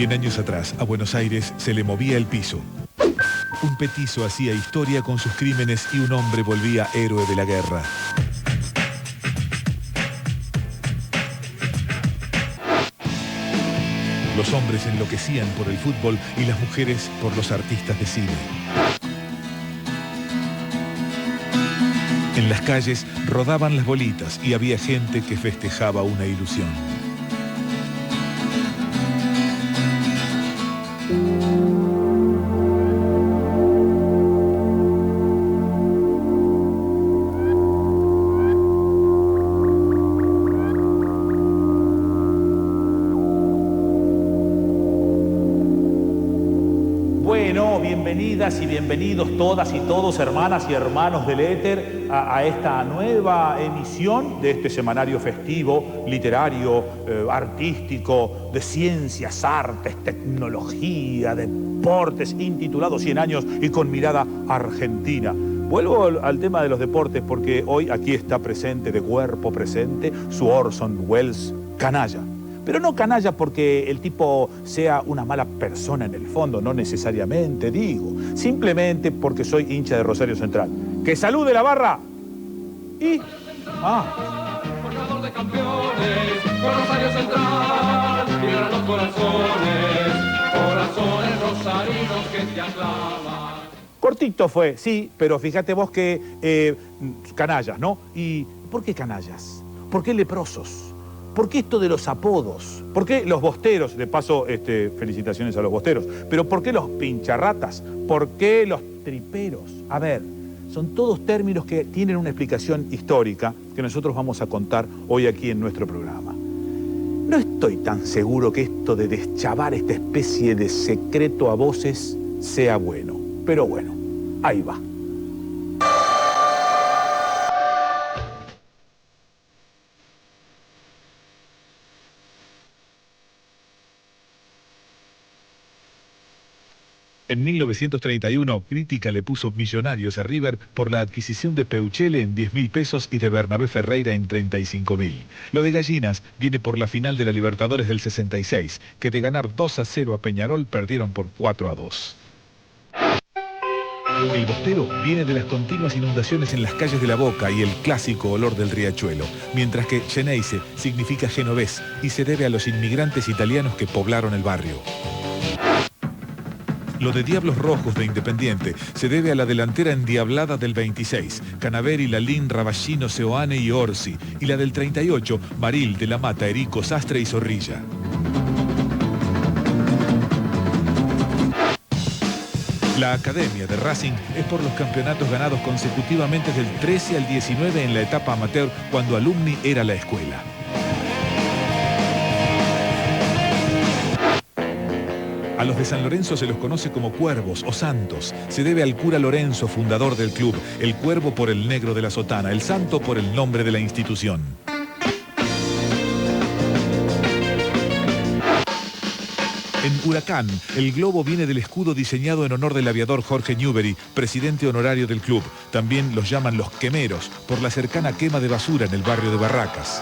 100 años atrás, a Buenos Aires se le movía el piso. Un petizo hacía historia con sus crímenes y un hombre volvía héroe de la guerra. Los hombres enloquecían por el fútbol y las mujeres por los artistas de cine. En las calles rodaban las bolitas y había gente que festejaba una ilusión. Bienvenidas y bienvenidos todas y todos, hermanas y hermanos del éter, a esta nueva emisión de este semanario festivo, literario, artístico, de ciencias, artes, tecnología, deportes, intitulado 100 años y con mirada argentina. Vuelvo al tema de los deportes porque hoy aquí está presente, de cuerpo presente, su Orson Welles canalla. Pero no canalla porque el tipo sea una mala persona en el fondo, no necesariamente, digo. Simplemente porque soy hincha de Rosario Central. ¡Que salude la barra! Y... Forjador de campeones, con Rosario Central, vibran los corazones, corazones rosarinos que te aclaman. Cortito fue, sí, pero fíjate vos que canallas, ¿no? ¿Y por qué canallas? ¿Por qué leprosos? ¿Por qué esto de los apodos? ¿Por qué los bosteros? De paso, felicitaciones a los bosteros. Pero ¿por qué los pincharratas? ¿Por qué los triperos? A ver, son todos términos que tienen una explicación histórica que nosotros vamos a contar hoy aquí en nuestro programa. No estoy tan seguro que esto de deschavar esta especie de secreto a voces sea bueno. Pero bueno, ahí va. En 1931, Crítica le puso millonarios a River por la adquisición de Peuchele en 10.000 pesos y de Bernabé Ferreira en 35.000. Lo de Gallinas viene por la final de la Libertadores del 66, que de ganar 2-0 a Peñarol perdieron por 4-2. El bostero viene de las continuas inundaciones en las calles de La Boca y el clásico olor del riachuelo, mientras que Geneise significa genovés y se debe a los inmigrantes italianos que poblaron el barrio. Lo de Diablos Rojos de Independiente se debe a la delantera endiablada del 26, Canaveri, Lalín, Rabashino, Seoane y Orsi, y la del 38, Maril, De la Mata, Erico, Sastre y Zorrilla. La academia de Racing es por los campeonatos ganados consecutivamente del 13 al 19 en la etapa amateur, cuando Alumni era la escuela. A los de San Lorenzo se los conoce como cuervos o santos. Se debe al cura Lorenzo, fundador del club, el cuervo por el negro de la sotana, el santo por el nombre de la institución. En Huracán, el globo viene del escudo diseñado en honor del aviador Jorge Newbery, presidente honorario del club. También los llaman los quemeros, por la cercana quema de basura en el barrio de Barracas.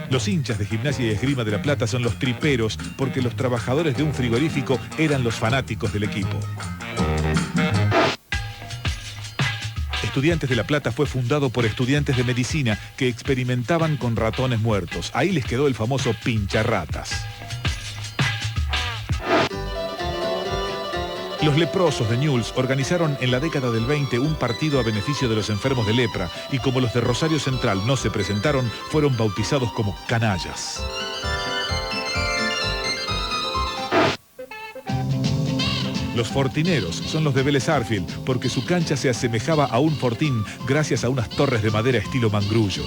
Los hinchas de Gimnasia y Esgrima de La Plata son los triperos porque los trabajadores de un frigorífico eran los fanáticos del equipo. Estudiantes de La Plata fue fundado por estudiantes de medicina que experimentaban con ratones muertos. Ahí les quedó el famoso pincharratas. Los leprosos de Newell's organizaron en la década del 20 un partido a beneficio de los enfermos de lepra y como los de Rosario Central no se presentaron, fueron bautizados como canallas. Los fortineros son los de Vélez Sarsfield porque su cancha se asemejaba a un fortín gracias a unas torres de madera estilo mangrullo.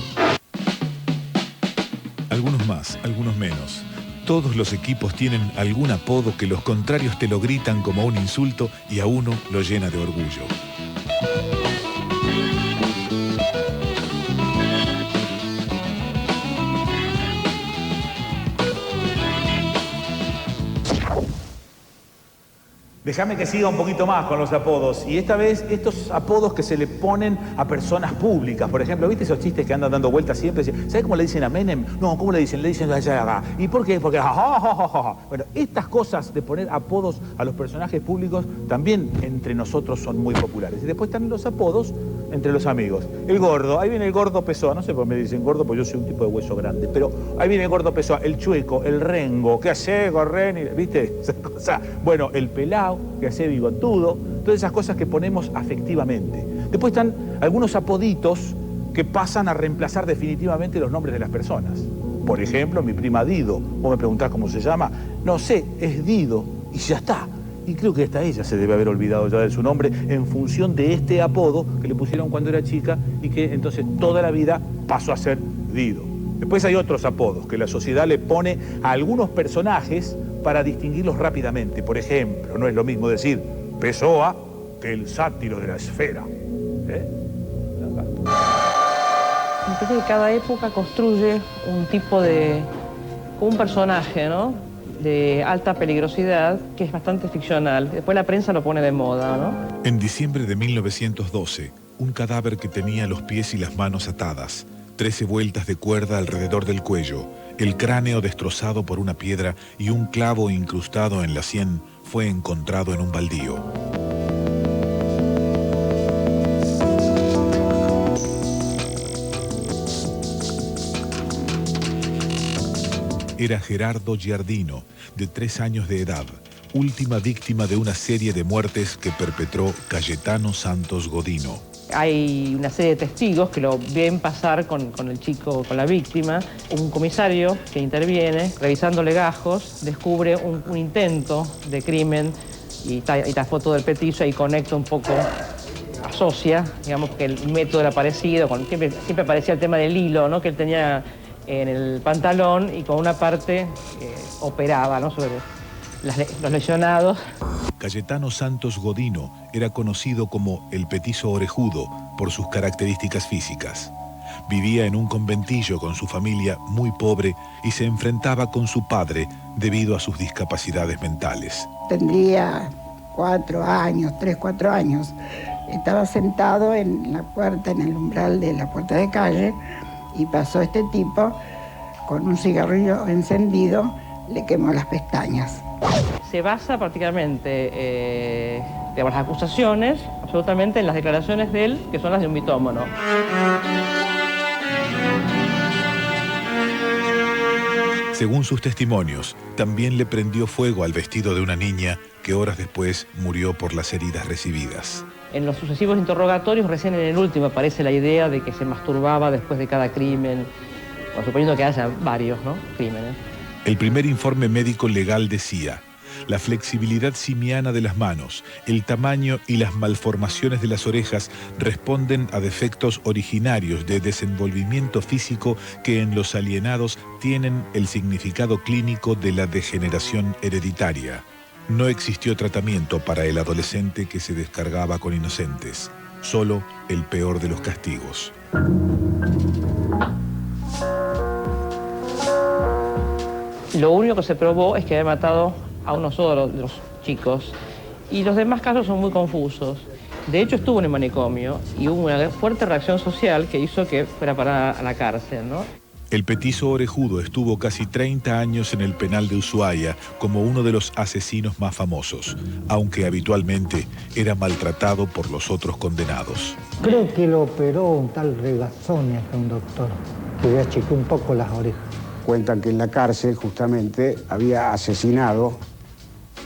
Algunos más, algunos menos. Todos los equipos tienen algún apodo que los contrarios te lo gritan como un insulto y a uno lo llena de orgullo. Déjame que siga un poquito más con los apodos. Y esta vez, estos apodos que se le ponen a personas públicas. Por ejemplo, ¿viste esos chistes que andan dando vueltas siempre? ¿Sabés cómo le dicen a Menem? No, ¿cómo le dicen? Le dicen allá. ¿Y por qué? Porque Bueno, estas cosas de poner apodos a los personajes públicos también entre nosotros son muy populares. Y después están los apodos entre los amigos. El gordo, ahí viene el gordo Pessoa. No sé por qué me dicen gordo, porque yo soy un tipo de hueso grande. Pero ahí viene el gordo Pessoa, el chueco, el rengo. ¿Qué hace, Gorreni? ¿Viste? Esa cosa. Bueno, el pelao, que hace bigotudo. Todas esas cosas que ponemos afectivamente. Después están algunos apoditos que pasan a reemplazar definitivamente los nombres de las personas. Por ejemplo, mi prima Dido. Vos me preguntás cómo se llama. No sé, es Dido. Y ya está. Y creo que hasta ella se debe haber olvidado ya de su nombre en función de este apodo que le pusieron cuando era chica y que entonces toda la vida pasó a ser Dido. Después hay otros apodos que la sociedad le pone a algunos personajes para distinguirlos rápidamente. Por ejemplo, no es lo mismo decir Pessoa que el sátiro de la esfera. Me parece que cada época construye un tipo de... un personaje, ¿no? De alta peligrosidad, que es bastante ficcional. Después la prensa lo pone de moda, ¿no? En diciembre de 1912, un cadáver que tenía los pies y las manos atadas, 13 vueltas de cuerda alrededor del cuello, el cráneo destrozado por una piedra y un clavo incrustado en la sien, fue encontrado en un baldío. Era Gerardo Giardino, de 3 años de edad, última víctima de una serie de muertes que perpetró Cayetano Santos Godino. Hay una serie de testigos que lo ven pasar con el chico, con la víctima. Un comisario que interviene, revisando legajos, descubre un intento de crimen y la foto del petizo ahí conecta un poco, asocia, digamos que el método era parecido, siempre aparecía el tema del hilo, ¿no? Que él tenía en el pantalón y con una parte operaba, ¿no? Sobre los lesionados. Cayetano Santos Godino era conocido como el petizo orejudo por sus características físicas. Vivía en un conventillo con su familia muy pobre y se enfrentaba con su padre debido a sus discapacidades mentales. Tendría 4 años, 3, 4 años. Estaba sentado en la puerta, en el umbral de la puerta de calle, y pasó este tipo con un cigarrillo encendido, le quemó las pestañas. Se basa prácticamente, digamos, las acusaciones, absolutamente en las declaraciones de él, que son las de un mitómano. Según sus testimonios, también le prendió fuego al vestido de una niña que horas después murió por las heridas recibidas. En los sucesivos interrogatorios, recién en el último, aparece la idea de que se masturbaba después de cada crimen, o suponiendo que haya varios, ¿no? Crímenes. El primer informe médico legal decía: la flexibilidad simiana de las manos, el tamaño y las malformaciones de las orejas responden a defectos originarios de desenvolvimiento físico que en los alienados tienen el significado clínico de la degeneración hereditaria. No existió tratamiento para el adolescente que se descargaba con inocentes, solo el peor de los castigos. Lo único que se probó es que había matado a uno solo de los chicos y los demás casos son muy confusos. De hecho, estuvo en el manicomio y hubo una fuerte reacción social que hizo que fuera para a la cárcel, ¿no? El petizo orejudo estuvo casi 30 años en el penal de Ushuaia como uno de los asesinos más famosos, aunque habitualmente era maltratado por los otros condenados. Creo que lo operó un tal Regazzoni, un doctor, que le achicó un poco las orejas. Cuentan que en la cárcel justamente había asesinado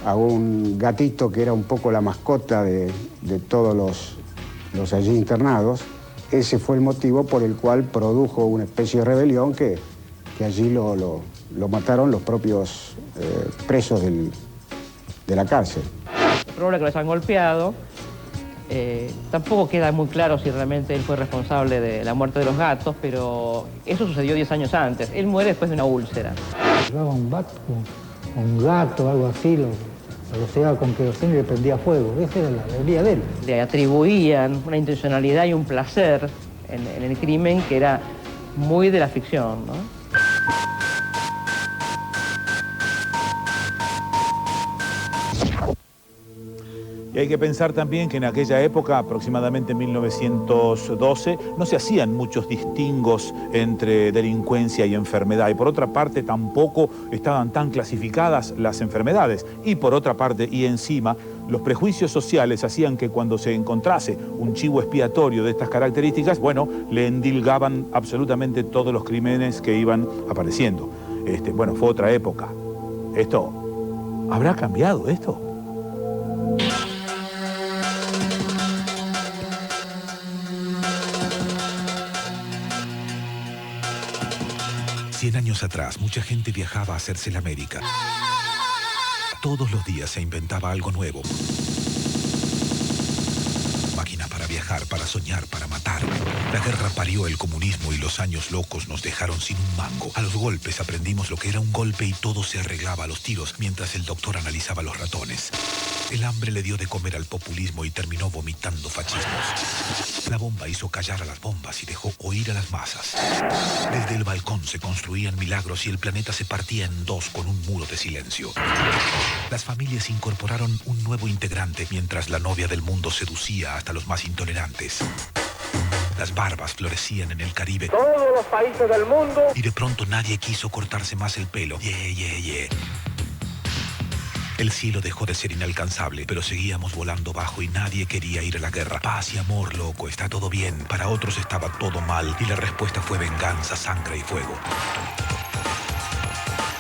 a un gatito que era un poco la mascota de todos los allí internados. Ese fue el motivo por el cual produjo una especie de rebelión que allí lo mataron los propios presos de la cárcel. Es probable que los han golpeado. Tampoco queda muy claro si realmente él fue responsable de la muerte de los gatos, pero eso sucedió 10 años antes. Él muere después de una úlcera. Llevaba un gato, algo así, lo rociaba con queroseno y le prendía fuego. Esa era la teoría de él. Le atribuían una intencionalidad y un placer en el crimen que era muy de la ficción, ¿no? Y hay que pensar también que en aquella época, aproximadamente en 1912, no se hacían muchos distingos entre delincuencia y enfermedad. Y por otra parte, tampoco estaban tan clasificadas las enfermedades. Y por otra parte, y encima, los prejuicios sociales hacían que cuando se encontrase un chivo expiatorio de estas características, bueno, le endilgaban absolutamente todos los crímenes que iban apareciendo. Bueno, fue otra época. ¿Habrá cambiado esto? 100 años atrás, mucha gente viajaba a hacerse la América. Todos los días se inventaba algo nuevo. Máquinas para viajar, para soñar, para matar. La guerra parió el comunismo y los años locos nos dejaron sin un mango. A los golpes aprendimos lo que era un golpe y todo se arreglaba a los tiros mientras el doctor analizaba los ratones. El hambre le dio de comer al populismo y terminó vomitando fascismos. La bomba hizo callar a las bombas y dejó oír a las masas. Desde el balcón se construían milagros y el planeta se partía en dos con un muro de silencio. Las familias incorporaron un nuevo integrante mientras la novia del mundo seducía hasta los más intolerantes. Las barbas florecían en el Caribe. Todos los países del mundo. Y de pronto nadie quiso cortarse más el pelo. El cielo dejó de ser inalcanzable, pero seguíamos volando bajo y nadie quería ir a la guerra. Paz y amor, loco, está todo bien. Para otros estaba todo mal y la respuesta fue venganza, sangre y fuego.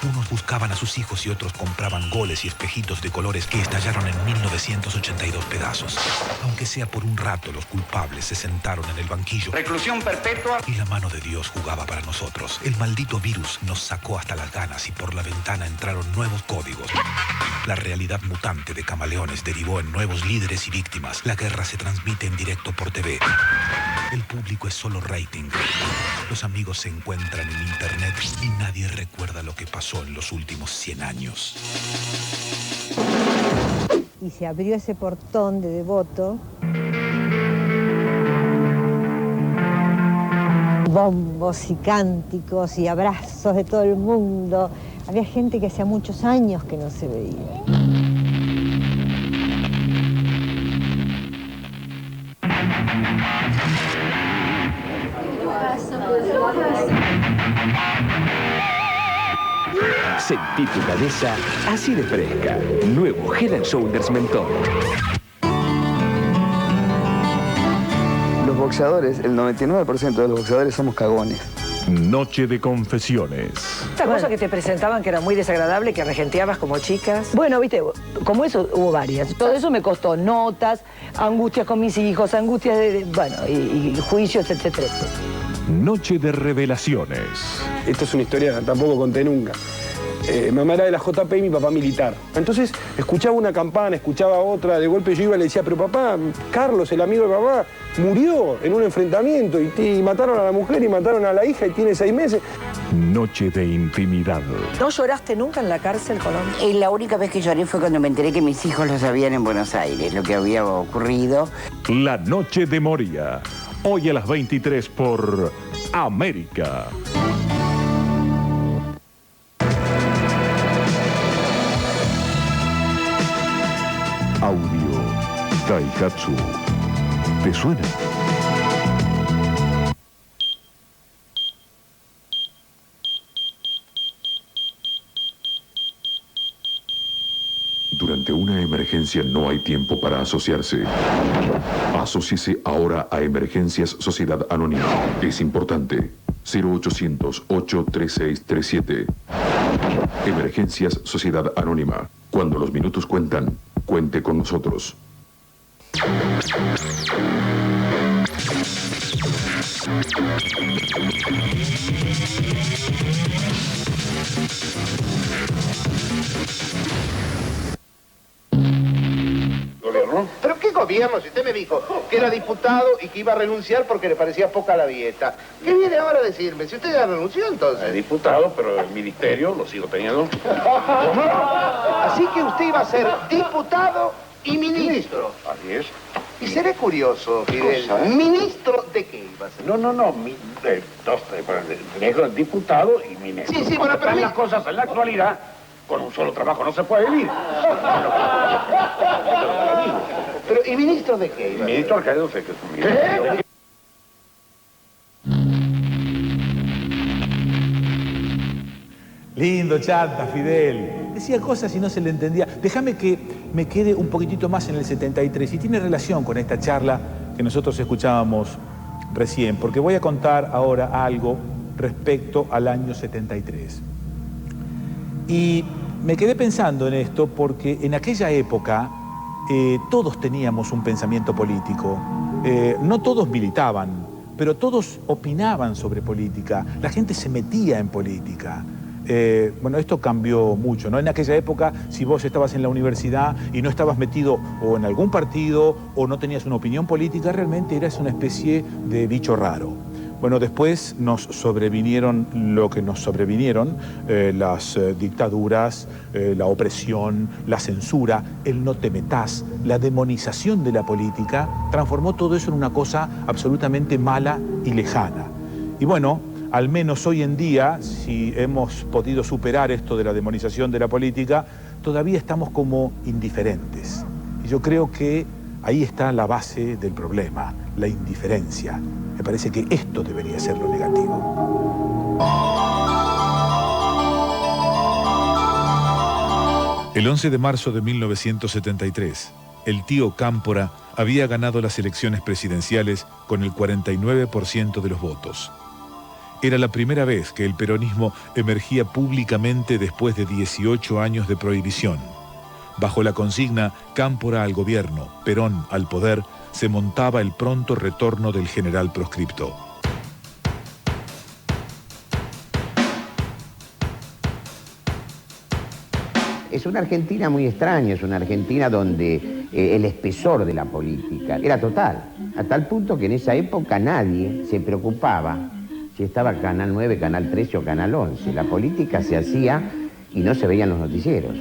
Unos buscaban a sus hijos y otros compraban goles y espejitos de colores que estallaron en 1982 pedazos. Aunque sea por un rato, los culpables se sentaron en el banquillo. Reclusión perpetua. Y la mano de Dios jugaba para nosotros. El maldito virus nos sacó hasta las ganas y por la ventana entraron nuevos códigos. La realidad mutante de Camaleones derivó en nuevos líderes y víctimas. La guerra se transmite en directo por TV. El público es solo rating. Los amigos se encuentran en internet y nadie recuerda lo que pasó en los últimos 100 años. Y se abrió ese portón de Devoto. Bombos y cánticos y abrazos de todo el mundo. Había gente que hacía muchos años que no se veía. Sentí tu cabeza así de fresca. Nuevo Head & Shoulders Mentol. Los boxeadores, el 99% de los boxeadores somos cagones. Noche de confesiones. Esta cosa que te presentaban que era muy desagradable, que regenteabas como chicas. Bueno, viste, como eso hubo varias. Todo eso me costó notas, angustias con mis hijos, angustias y juicios, etcétera, etcétera. Noche de revelaciones. Esto es una historia que tampoco conté nunca. Mamá era de la JP y mi papá militar. Entonces escuchaba una campana, escuchaba otra, de golpe yo iba y le decía, pero papá, Carlos, el amigo de papá, murió en un enfrentamiento y mataron a la mujer y mataron a la hija y tiene 6 meses. Noche de intimidad. ¿No lloraste nunca en la cárcel, Colón? La única vez que lloré fue cuando me enteré que mis hijos lo sabían en Buenos Aires, lo que había ocurrido. La Noche de Moria. Hoy a las 23 por América. Audio Daihatsu. ¿Te suena? Durante una emergencia no hay tiempo para asociarse. Asóciese ahora a Emergencias Sociedad Anónima. Es importante. 0800-83637. Emergencias Sociedad Anónima. Cuando los minutos cuentan, cuente con nosotros. ¿Gobierno? ¿Pero qué gobierno? Si usted me dijo que era diputado y que iba a renunciar porque le parecía poca la dieta. ¿Qué viene ahora a decirme? Si usted ya renunció, entonces. Diputado, pero el ministerio lo sigo teniendo. Así que usted iba a ser diputado y ministro. Así es. Y seré curioso, Fidel. ¿Ministro de qué iba a ser? No. Diputado y ministro. Sí, bueno, pero las cosas en la actualidad, con un solo trabajo no se puede vivir. ¿Y ministro de qué? Ministro Arcadio sé que es un ministro. Lindo chanta, Fidel. Decía cosas y no se le entendía. Déjame que me quede un poquitito más en el 73 y tiene relación con esta charla que nosotros escuchábamos recién, porque voy a contar ahora algo respecto al año 73. Y me quedé pensando en esto porque en aquella época todos teníamos un pensamiento político. No todos militaban, pero todos opinaban sobre política. La gente se metía en política. Bueno, esto cambió mucho, ¿no? En aquella época, si vos estabas en la universidad y no estabas metido o en algún partido o no tenías una opinión política, realmente eras una especie de bicho raro. Bueno, después nos sobrevinieron lo que nos sobrevinieron, las dictaduras, la opresión, la censura, el no te metás, la demonización de la política, transformó todo eso en una cosa absolutamente mala y lejana. Y bueno, al menos hoy en día, si hemos podido superar esto de la demonización de la política, todavía estamos como indiferentes. Y yo creo que ahí está la base del problema, la indiferencia. Me parece que esto debería ser lo negativo. El 11 de marzo de 1973, el tío Cámpora había ganado las elecciones presidenciales con el 49% de los votos. Era la primera vez que el peronismo emergía públicamente después de 18 años de prohibición. Bajo la consigna Cámpora al gobierno, Perón al poder, se montaba el pronto retorno del general proscripto. Es una Argentina muy extraña, es una Argentina donde el espesor de la política era total, a tal punto que en esa época nadie se preocupaba si estaba Canal 9, Canal 13 o Canal 11. La política se hacía y no se veían los noticieros.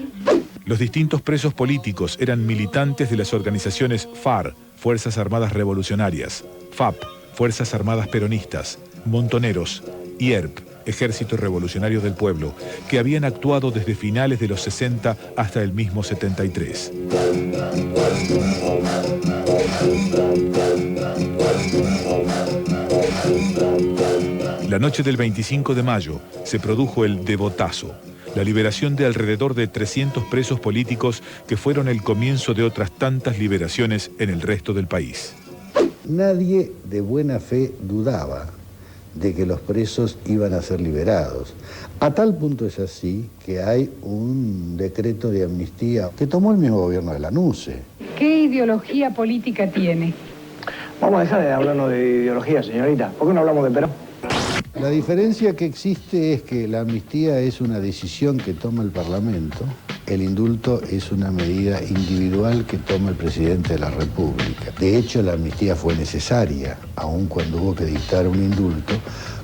Los distintos presos políticos eran militantes de las organizaciones FARC, Fuerzas Armadas Revolucionarias, FAP, Fuerzas Armadas Peronistas, Montoneros y ERP, Ejército Revolucionario del Pueblo, que habían actuado desde finales de los 60 hasta el mismo 73. La noche del 25 de mayo se produjo el Devotazo, la liberación de alrededor de 300 presos políticos que fueron el comienzo de otras tantas liberaciones en el resto del país. Nadie de buena fe dudaba de que los presos iban a ser liberados. A tal punto es así que hay un decreto de amnistía que tomó el mismo gobierno de la NUCE. ¿Qué ideología política tiene? Vamos a dejar de hablarnos de ideología, señorita. ¿Por qué no hablamos de Perón? La diferencia que existe es que la amnistía es una decisión que toma el Parlamento, el indulto es una medida individual que toma el presidente de la República. De hecho, la amnistía fue necesaria, aun cuando hubo que dictar un indulto,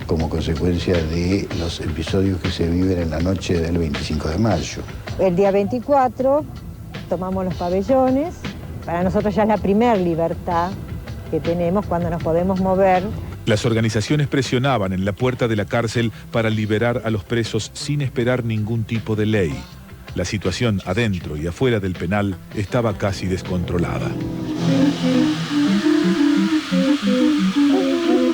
como consecuencia de los episodios que se viven en la noche del 25 de mayo. El día 24 tomamos los pabellones. Para nosotros ya es la primera libertad que tenemos cuando nos podemos mover. Las organizaciones presionaban en la puerta de la cárcel para liberar a los presos sin esperar ningún tipo de ley. La situación adentro y afuera del penal estaba casi descontrolada.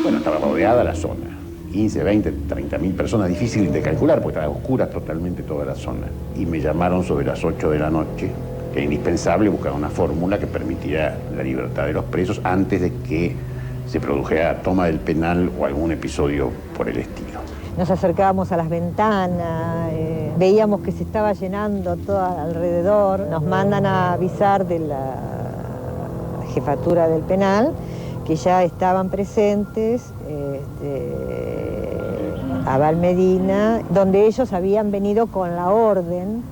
Bueno, estaba rodeada la zona. 15, 20, 30.000 personas, difícil de calcular porque estaba oscura totalmente toda la zona. Y me llamaron sobre las 8 de la noche, que era indispensable buscar una fórmula que permitiera la libertad de los presos antes de que se produjera toma del penal o algún episodio por el estilo. Nos acercábamos a las ventanas, veíamos que se estaba llenando todo alrededor. Nos mandan a avisar de la jefatura del penal que ya estaban presentes a Valmedina, donde ellos habían venido con la orden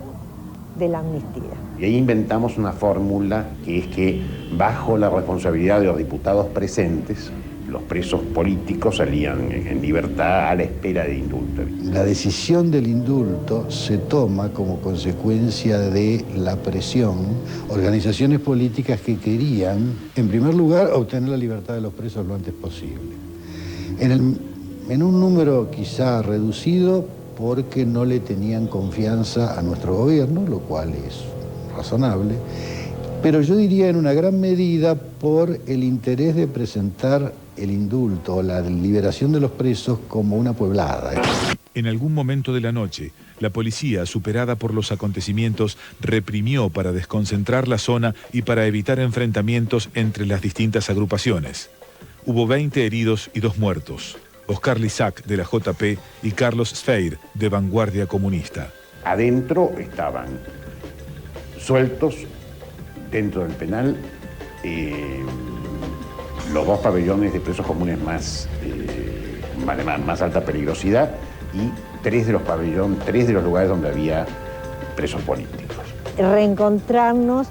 de la amnistía. Y ahí inventamos una fórmula que es que bajo la responsabilidad de los diputados presentes, los presos políticos salían en libertad a la espera de indulto. La decisión del indulto se toma como consecuencia de la presión, organizaciones políticas que querían, en primer lugar, obtener la libertad de los presos lo antes posible. En un número quizá reducido porque no le tenían confianza a nuestro gobierno, lo cual es razonable, pero yo diría en una gran medida por el interés de presentar el indulto o la liberación de los presos como una pueblada. En algún momento de la noche, la policía, superada por los acontecimientos, reprimió para desconcentrar la zona y para evitar enfrentamientos entre las distintas agrupaciones. Hubo 20 heridos y 2 muertos. Oscar Lizac, de la JP, y Carlos Sfeir, de Vanguardia Comunista. Adentro estaban sueltos, dentro del penal, los 2 pabellones de presos comunes más alta peligrosidad y 3 de los lugares donde había presos políticos. Reencontrarnos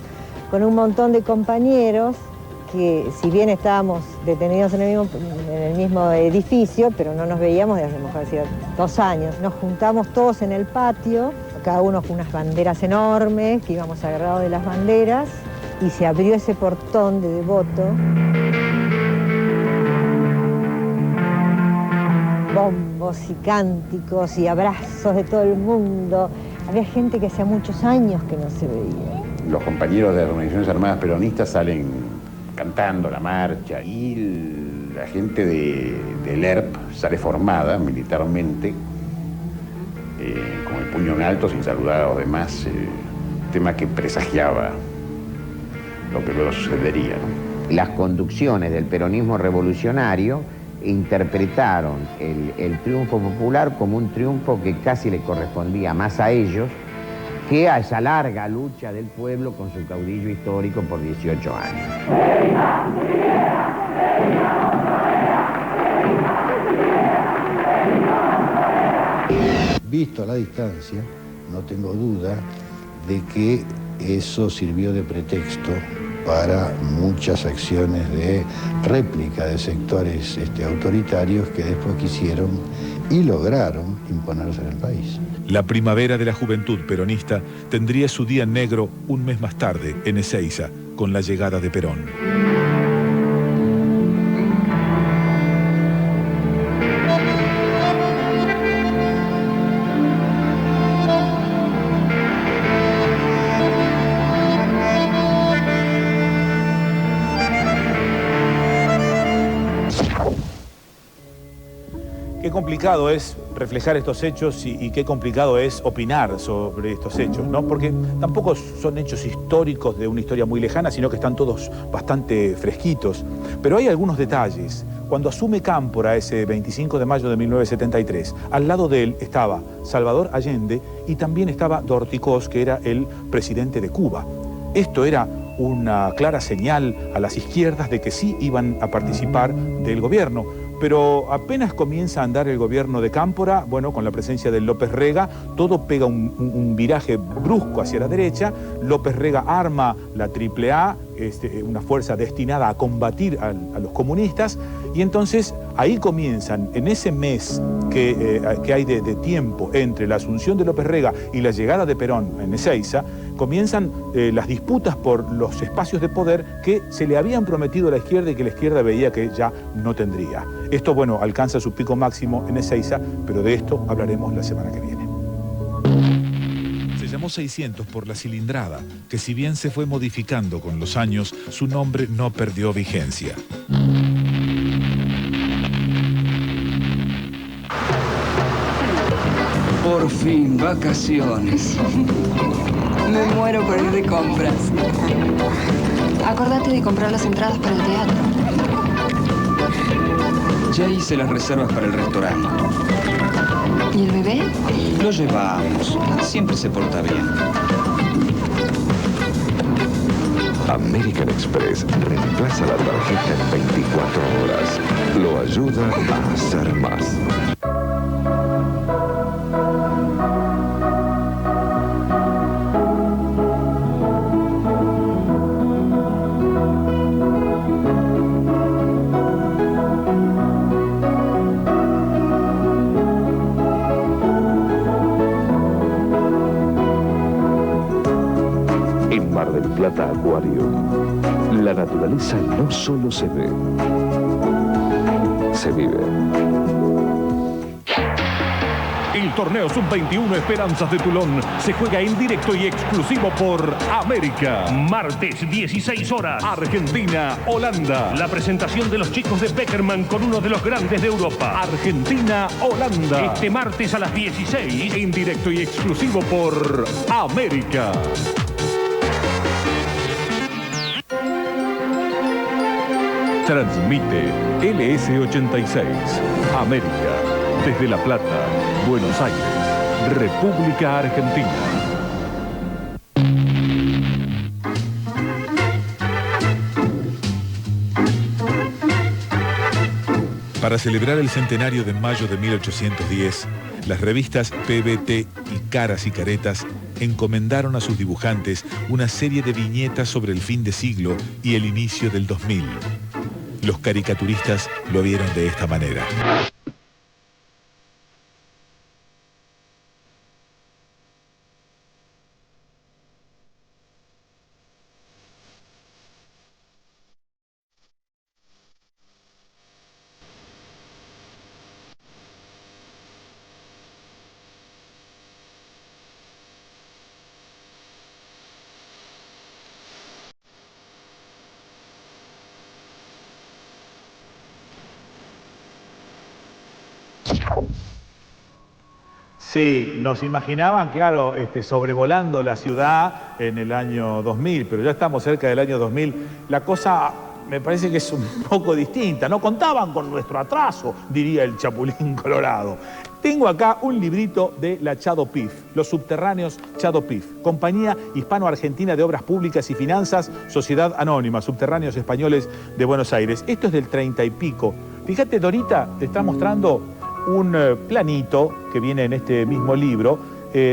con un montón de compañeros que, si bien estábamos detenidos en el mismo edificio, pero no nos veíamos desde hacía 2 años. Nos juntamos todos en el patio, cada uno con unas banderas enormes, que íbamos agarrados de las banderas, y se abrió ese portón de Devoto. Bombos y cánticos y abrazos de todo el mundo. Había gente que hacía muchos años que no se veía. Los compañeros de las organizaciones armadas peronistas salen cantando la marcha y la gente del ERP sale formada militarmente, con el puño en alto, sin saludar a los demás, tema que presagiaba lo que luego sucedería, ¿no? Las conducciones del peronismo revolucionario interpretaron el triunfo popular como un triunfo que casi le correspondía más a ellos que a esa larga lucha del pueblo con su caudillo histórico por 18 años. Visto a la distancia, no tengo duda de que eso sirvió de pretexto para muchas acciones de réplica de sectores autoritarios que después quisieron y lograron imponerse en el país. La primavera de la juventud peronista tendría su día negro un mes más tarde en Ezeiza, con la llegada de Perón. Qué complicado es reflejar estos hechos y qué complicado es opinar sobre estos hechos, ¿no? Porque tampoco son hechos históricos de una historia muy lejana, sino que están todos bastante fresquitos. Pero hay algunos detalles. Cuando asume Cámpora ese 25 de mayo de 1973, al lado de él estaba Salvador Allende y también estaba Dorticós, que era el presidente de Cuba. Esto era una clara señal a las izquierdas de que sí iban a participar del gobierno. Pero apenas comienza a andar el gobierno de Cámpora, bueno, con la presencia de López Rega, todo pega un viraje brusco hacia la derecha. López Rega arma la AAA, una fuerza destinada a combatir a los comunistas, y entonces ahí comienzan, en ese mes que hay de tiempo entre la asunción de López Rega y la llegada de Perón en Ezeiza, comienzan las disputas por los espacios de poder que se le habían prometido a la izquierda y que la izquierda veía que ya no tendría. Esto, bueno, alcanza su pico máximo en Ezeiza, pero de esto hablaremos la semana que viene. Se llamó 600 por la cilindrada, que si bien se fue modificando con los años, su nombre no perdió vigencia. Por fin, vacaciones. Me muero por ir de compras. Acordate de comprar las entradas para el teatro. Ya hice las reservas para el restaurante. ¿Y el bebé? Lo llevamos. Siempre se porta bien. American Express reemplaza la tarjeta en 24 horas. Lo ayuda a hacer más. Mar del Plata Aquarium. La naturaleza no solo se ve, se vive. El torneo Sub-21 Esperanzas de Toulon se juega en directo y exclusivo por América. Martes, 16 horas. Argentina, Holanda. La presentación de los chicos de Beckerman con uno de los grandes de Europa. Argentina, Holanda. Este martes a las 16. En directo y exclusivo por América. Transmite LS86, América, desde La Plata, Buenos Aires, República Argentina. Para celebrar el centenario de mayo de 1810, las revistas PBT y Caras y Caretas encomendaron a sus dibujantes una serie de viñetas sobre el fin de siglo y el inicio del 2000. Los caricaturistas lo vieron de esta manera. Sí, nos imaginaban, claro, sobrevolando la ciudad en el año 2000, pero ya estamos cerca del año 2000. La cosa me parece que es un poco distinta. No contaban con nuestro atraso, diría el Chapulín Colorado. Tengo acá un librito de la Chado Pif, Los Subterráneos Chado Pif, Compañía Hispano-Argentina de Obras Públicas y Finanzas, Sociedad Anónima, Subterráneos Españoles de Buenos Aires. Esto es del 30 y pico. Fíjate, Dorita te está mostrando un planito que viene en este mismo libro,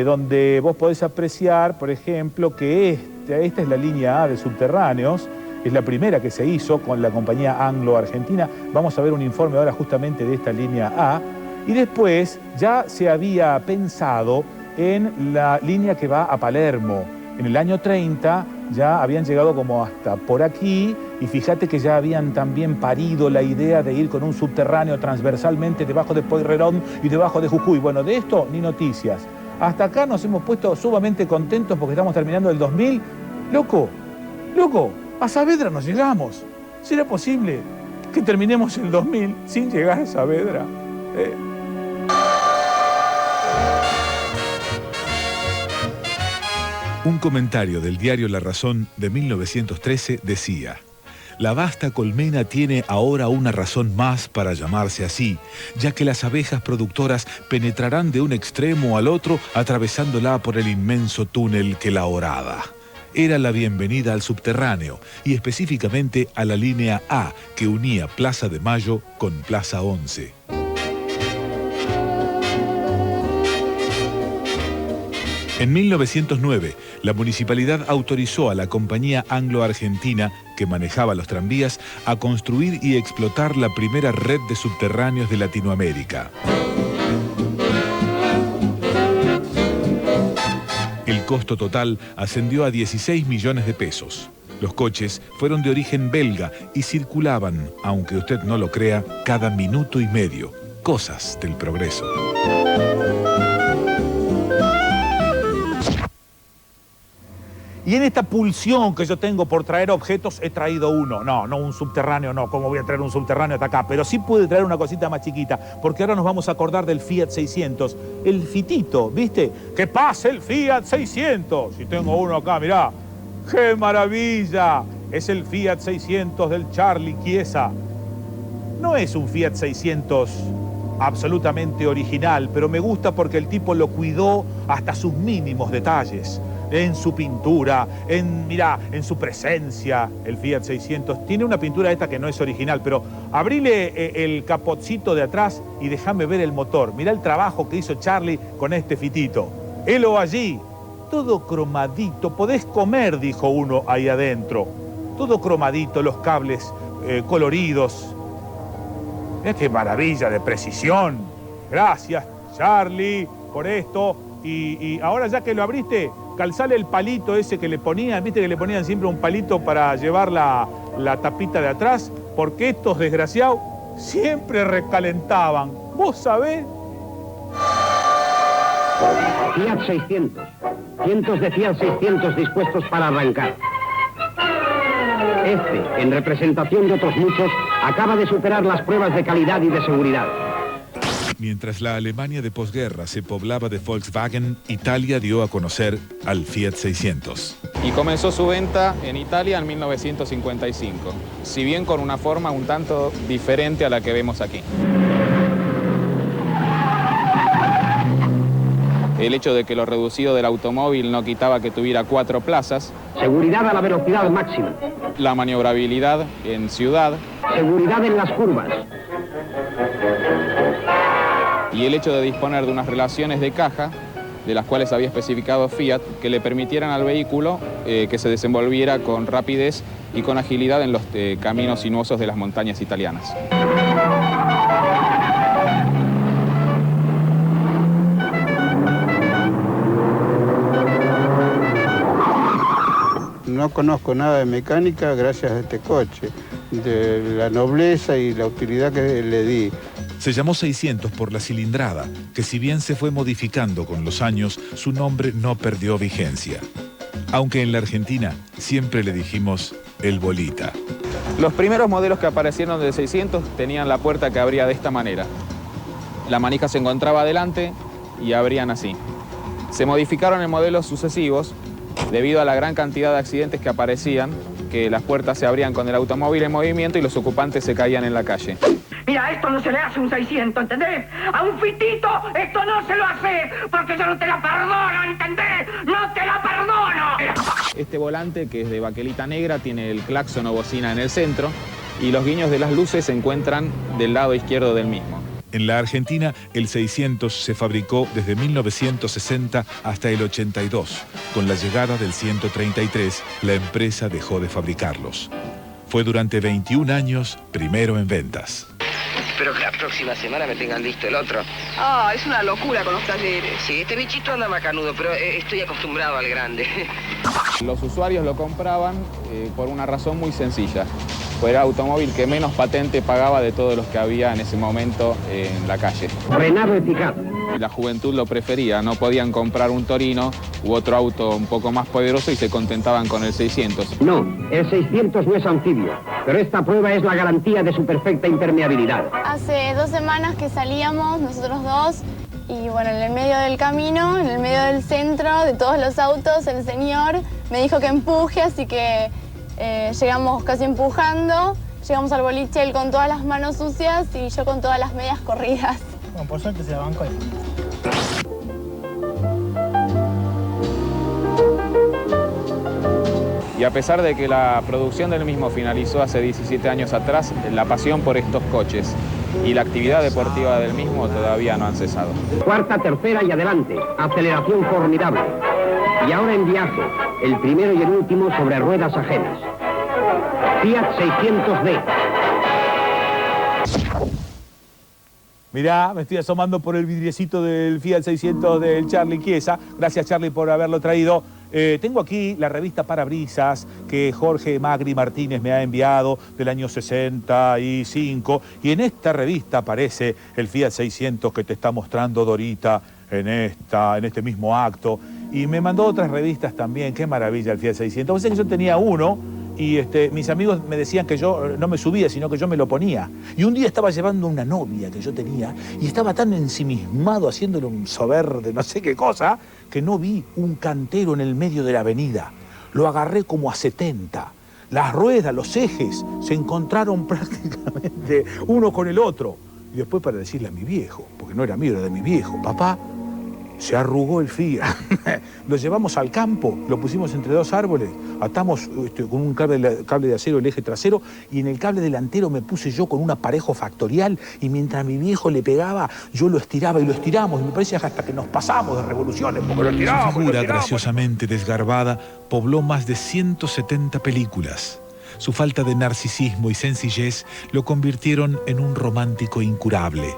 donde vos podés apreciar, por ejemplo, que esta es la línea A de Subterráneos, es la primera que se hizo con la compañía anglo-argentina. Vamos a ver un informe ahora justamente de esta línea A. Y después ya se había pensado en la línea que va a Palermo. En el año 30 ya habían llegado como hasta por aquí, y fíjate que ya habían también parido la idea de ir con un subterráneo transversalmente debajo de Pueyrredón y debajo de Jujuy. Bueno, de esto ni noticias. Hasta acá nos hemos puesto sumamente contentos porque estamos terminando el 2000. Loco, a Saavedra nos llegamos. ¿Será posible que terminemos el 2000 sin llegar a Saavedra? Un comentario del diario La Razón de 1913 decía: la vasta colmena tiene ahora una razón más para llamarse así, ya que las abejas productoras penetrarán de un extremo al otro atravesándola por el inmenso túnel que la horada. Era la bienvenida al subterráneo y específicamente a la línea A que unía Plaza de Mayo con Plaza 11. En 1909, la municipalidad autorizó a la compañía anglo-argentina, que manejaba los tranvías, a construir y explotar la primera red de subterráneos de Latinoamérica. El costo total ascendió a 16 millones de pesos. Los coches fueron de origen belga y circulaban, aunque usted no lo crea, cada minuto y medio. Cosas del progreso. Y en esta pulsión que yo tengo por traer objetos, he traído uno. No un subterráneo, no. ¿Cómo voy a traer un subterráneo hasta acá? Pero sí pude traer una cosita más chiquita, porque ahora nos vamos a acordar del Fiat 600. El fitito, ¿viste? ¡Que pase el Fiat 600! Y tengo uno acá, mirá. ¡Qué maravilla! Es el Fiat 600 del Charlie Chiesa. No es un Fiat 600 absolutamente original, pero me gusta porque el tipo lo cuidó hasta sus mínimos detalles. En su pintura, en su presencia, el Fiat 600. Tiene una pintura esta que no es original, pero abrile el capotcito de atrás y déjame ver el motor. Mirá el trabajo que hizo Charlie con este fitito. Helo allí, todo cromadito. Podés comer, dijo uno ahí adentro. Todo cromadito, los cables coloridos. Mirá qué maravilla de precisión. Gracias, Charlie, por esto. Y ahora ya que lo abriste, calzale el palito ese que le ponían, viste que le ponían siempre un palito para llevar la tapita de atrás, porque estos desgraciados siempre recalentaban. ¿Vos sabés? Fiat 600. Cientos de Fiat 600 dispuestos para arrancar. Este, en representación de otros muchos, acaba de superar las pruebas de calidad y de seguridad. Mientras la Alemania de posguerra se poblaba de Volkswagen, Italia dio a conocer al Fiat 600. Y comenzó su venta en Italia en 1955, si bien con una forma un tanto diferente a la que vemos aquí. El hecho de que lo reducido del automóvil no quitaba que tuviera 4 plazas. Seguridad a la velocidad máxima. La maniobrabilidad en ciudad. Seguridad en las curvas. Y el hecho de disponer de unas relaciones de caja, de las cuales había especificado Fiat, que le permitieran al vehículo que se desenvolviera con rapidez y con agilidad en los caminos sinuosos de las montañas italianas. No conozco nada de mecánica gracias a este coche, de la nobleza y la utilidad que le di. Se llamó 600 por la cilindrada, que si bien se fue modificando con los años, su nombre no perdió vigencia. Aunque en la Argentina siempre le dijimos el bolita. Los primeros modelos que aparecieron de 600 tenían la puerta que abría de esta manera. La manija se encontraba adelante y abrían así. Se modificaron en modelos sucesivos debido a la gran cantidad de accidentes que aparecían, que las puertas se abrían con el automóvil en movimiento y los ocupantes se caían en la calle. Mira, esto no se le hace un 600, ¿entendés? A un fitito esto no se lo hace, porque yo no te la perdono, ¿entendés? ¡No te la perdono! Este volante, que es de baquelita negra, tiene el claxon o bocina en el centro y los guiños de las luces se encuentran del lado izquierdo del mismo. En la Argentina, el 600 se fabricó desde 1960 hasta el 82. Con la llegada del 133, la empresa dejó de fabricarlos. Fue durante 21 años primero en ventas. Espero que la próxima semana me tengan listo el otro. Ah, es una locura con los talleres. Sí, este bichito anda macanudo, pero estoy acostumbrado al grande. Los usuarios lo compraban por una razón muy sencilla. Fue el automóvil que menos patente pagaba de todos los que había en ese momento en la calle. Frenado eficaz. La juventud lo prefería, no podían comprar un Torino u otro auto un poco más poderoso y se contentaban con el 600. No, el 600 no es anfibio, pero esta prueba es la garantía de su perfecta impermeabilidad. Hace 2 semanas que salíamos nosotros dos y bueno, en el medio del camino, en el medio del centro de todos los autos, el señor me dijo que empuje, así que llegamos casi empujando, llegamos al boliche él con todas las manos sucias y yo con todas las medias corridas. Bueno, por suerte se la bancó. Y a pesar de que la producción del mismo finalizó hace 17 años atrás, la pasión por estos coches y la actividad deportiva del mismo todavía no han cesado. Cuarta, tercera y adelante. Aceleración formidable. Y ahora en viaje, el primero y el último sobre ruedas ajenas. Fiat 600D. Mirá, me estoy asomando por el vidriecito del Fiat 600 del Charlie Chiesa. Gracias, Charlie, por haberlo traído. Tengo aquí la revista Parabrisas que Jorge Magri Martínez me ha enviado del año 65. Y en esta revista aparece el Fiat 600 que te está mostrando Dorita en este mismo acto. Y me mandó otras revistas también. Qué maravilla el Fiat 600. Vos sabés que yo tenía uno y mis amigos me decían que yo no me subía, sino que yo me lo ponía. Y un día estaba llevando una novia que yo tenía y estaba tan ensimismado haciéndole un sober de no sé qué cosa que no vi un cantero en el medio de la avenida. Lo agarré como a 70. Las ruedas, los ejes, se encontraron prácticamente uno con el otro. Y después para decirle a mi viejo, porque no era mío, era de mi viejo, papá, se arrugó el Fiat. Lo llevamos al campo, lo pusimos entre 2 árboles, atamos con un cable de acero el eje trasero y en el cable delantero me puse yo con un aparejo factorial y mientras mi viejo le pegaba, yo lo estiraba y lo estiramos y me parece hasta que nos pasamos de revoluciones porque lo estirábamos. Su figura graciosamente desgarbada pobló más de 170 películas. Su falta de narcisismo y sencillez lo convirtieron en un romántico incurable.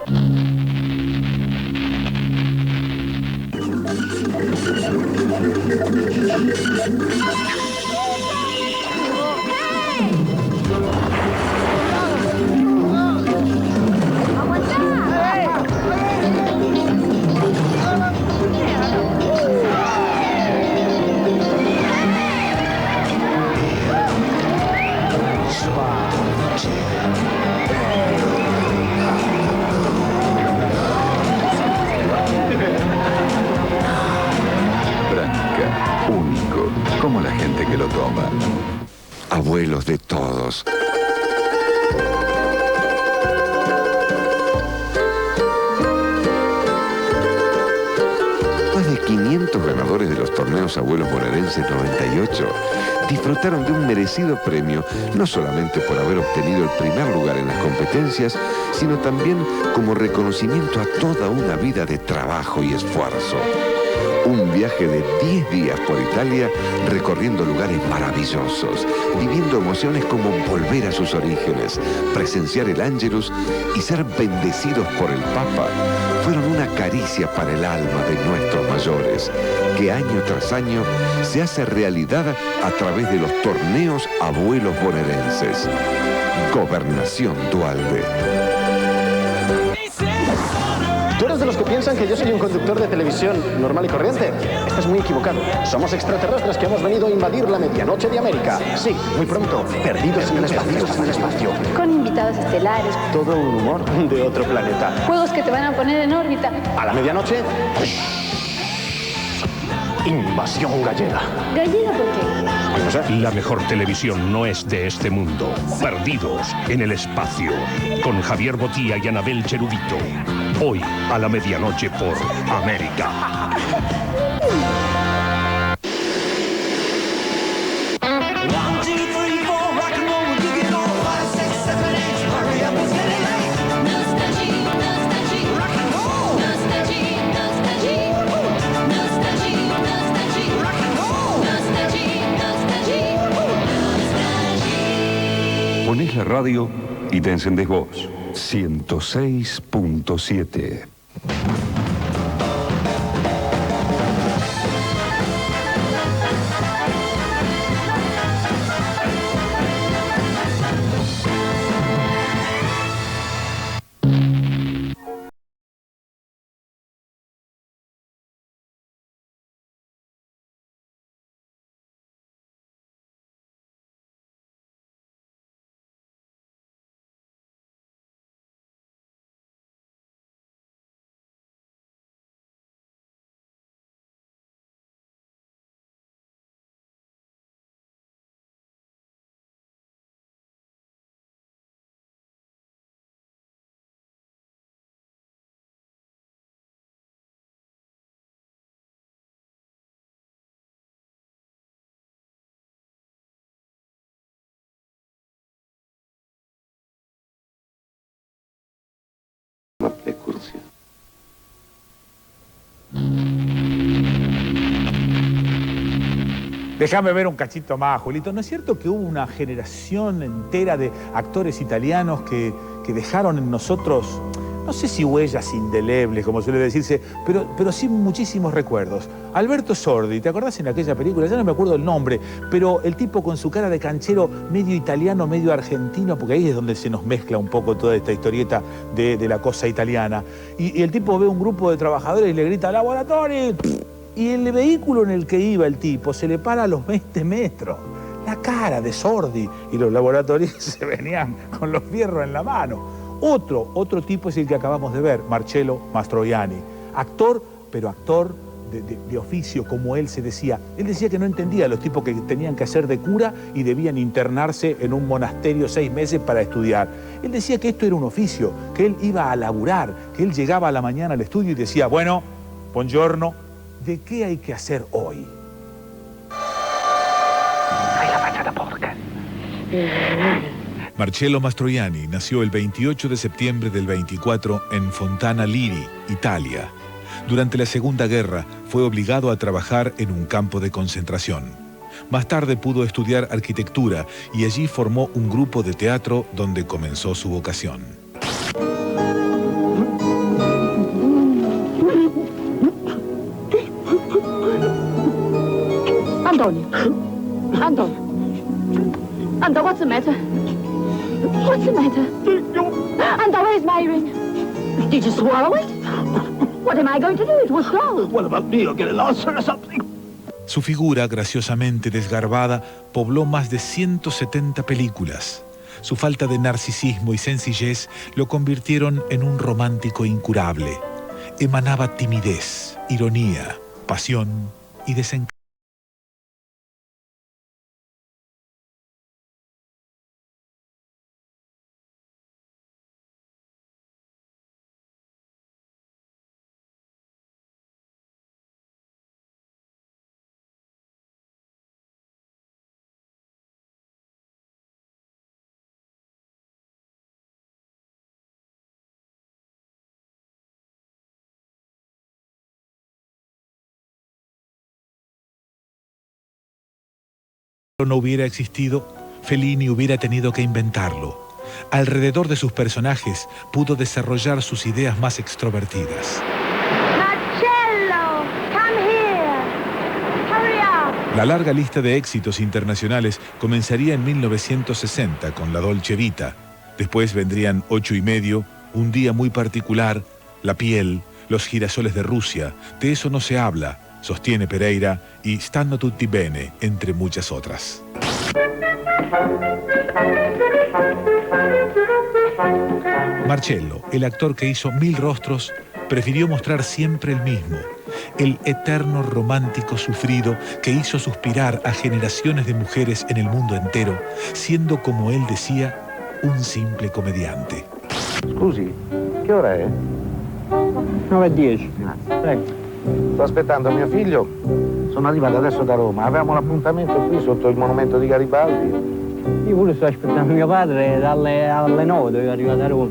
Nova. Abuelos de todos. Más de 500 ganadores de los torneos Abuelos Bonaerenses 98 disfrutaron de un merecido premio, no solamente por haber obtenido el primer lugar en las competencias, sino también como reconocimiento a toda una vida de trabajo y esfuerzo. Un viaje de 10 días por Italia, recorriendo lugares maravillosos, viviendo emociones como volver a sus orígenes, presenciar el Ángelus y ser bendecidos por el Papa, fueron una caricia para el alma de nuestros mayores, que año tras año se hace realidad a través de los torneos Abuelos Bonaerenses. Gobernación Duhalde. ¿Tú eres de los que piensan que yo soy un conductor de televisión normal y corriente? Estás muy equivocado. Somos extraterrestres que hemos venido a invadir la medianoche de América. Sí, muy pronto. Perdidos en el espacio. Con invitados estelares. Todo un humor de otro planeta. Juegos que te van a poner en órbita. A la medianoche... Invasión gallega. ¿Gallega por qué? No sé. La mejor televisión no es de este mundo. Perdidos en el espacio. Con Javier Botía y Anabel Cherubito. Hoy a la medianoche por América. Ponés la radio y te encendés vos. 106.7. Déjame ver un cachito más, Julito. ¿No es cierto que hubo una generación entera de actores italianos que dejaron en nosotros, no sé si huellas indelebles, como suele decirse, pero sí muchísimos recuerdos? Alberto Sordi, ¿te acordás en aquella película? Ya no me acuerdo el nombre, pero el tipo con su cara de canchero medio italiano, medio argentino, porque ahí es donde se nos mezcla un poco toda esta historieta de la cosa italiana. Y el tipo ve un grupo de trabajadores y le grita ¡Laboratori! Y el vehículo en el que iba el tipo se le para a los 20 metros. La cara de Sordi y los laboratorios se venían con los fierros en la mano. Otro tipo es el que acabamos de ver, Marcello Mastroianni. Actor, pero actor de oficio, como él se decía. Él decía que no entendía a los tipos que tenían que hacer de cura y debían internarse en un monasterio 6 meses para estudiar. Él decía que esto era un oficio, que él iba a laburar, que él llegaba a la mañana al estudio y decía, bueno, buongiorno, ¿de qué hay que hacer hoy? Hay la fachada porca. Marcello Mastroianni nació el 28 de septiembre del 24 en Fontana Liri, Italia. Durante la Segunda Guerra fue obligado a trabajar en un campo de concentración. Más tarde pudo estudiar arquitectura y allí formó un grupo de teatro donde comenzó su vocación. Anto, what's the matter? What's the matter? Anto, where's my ring? Did you swallow it? What am I going to do? It was gold. What about me? I'll get an ulcer or something. Su figura, graciosamente desgarbada, pobló más de 170 películas. Su falta de narcisismo y sencillez lo convirtieron en un romántico incurable. Emanaba timidez, ironía, pasión y desencanto. no hubiera existido, Fellini hubiera tenido que inventarlo. Alrededor de sus personajes pudo desarrollar sus ideas más extrovertidas. Marcello, come here. Hurry up. La larga lista de éxitos internacionales comenzaría en 1960 con La Dolce Vita. Después vendrían 8 y medio, Un día muy particular, La piel, Los girasoles de Rusia, De eso no se habla, sostiene Pereira, y Stanno tutti bene, entre muchas otras. Marcello, el actor que hizo 1000 rostros, prefirió mostrar siempre el mismo, el eterno romántico sufrido que hizo suspirar a generaciones de mujeres en el mundo entero, siendo, como él decía, un simple comediante. Scusi, che ora è? 9:10. Prego. Sto aspettando mio figlio. Sono arrivato adesso da Roma. Avevamo un appuntamento qui sotto il monumento di Garibaldi. Io pure sto aspettando mio padre alle 9, dovevo arrivare a Roma.